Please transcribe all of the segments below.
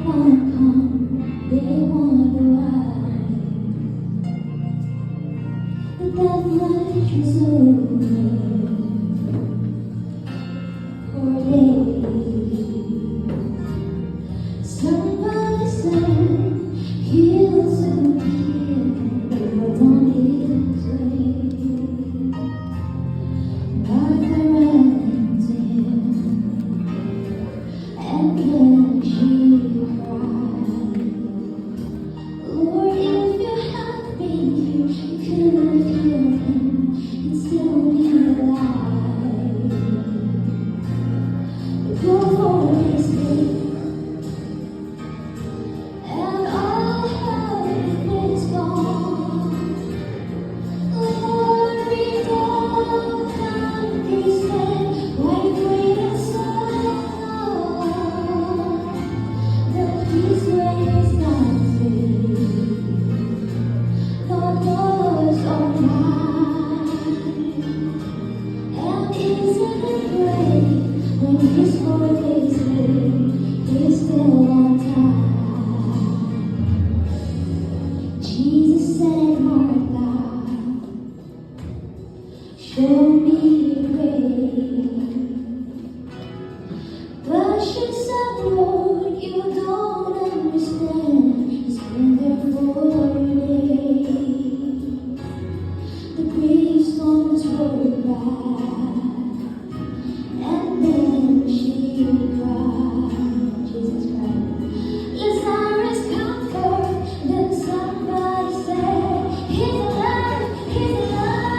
wanna come, they wanna ride. But that life is over for a day. Somebody said he'll soon be but on his way. Martha ran to him, and then she cried, Lord, if you had been here, you could have healed him and still be alive. But your Lord is dead, and all hope is gone. Lord, we don't understand why great sorrow that His ways not free. Lord, yours are mine, and isn't it great when His word is good, He's still on time. Jesus said, Martha, show me the way. But she said, Lord, you don't understand. He's been there for a day. The gravestones were back, and then she cried. Jesus cried, Lazarus, come forth. Then somebody said, He's alive, He's alive.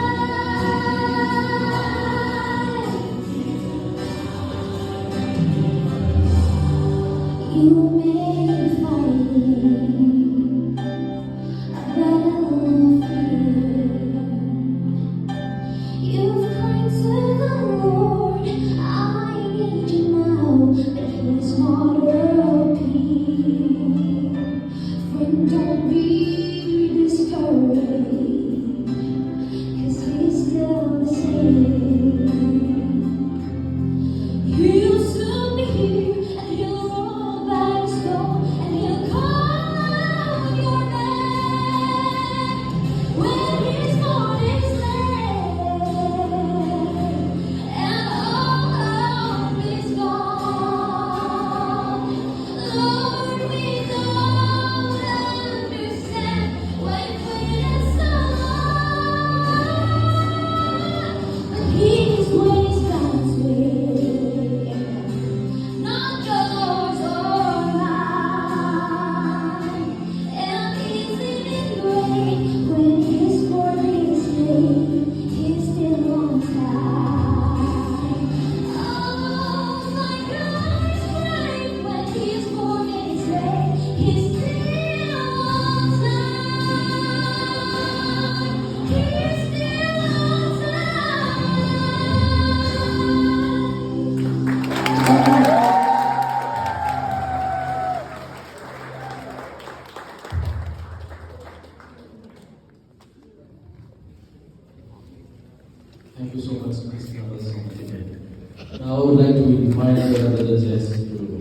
You may be fighting a battle of fear. You've cried to the Lord, I need you now, but He's not appear. Friend, don't be discouraged, 'cause He's still the same. He'll soon be here, and He'll roll back the stone, and He'll call your name when His morning's late, and all hope is gone. Lord, we don't understand why we waited so long, but His ways God's way, not yours or mine. And isn't it great when His word is good, He's still on time. Oh my God, it's great when His word is good, He's still on time. He's still on time. Thank you so much, Miss Nala Song. Now I would like to invite the judges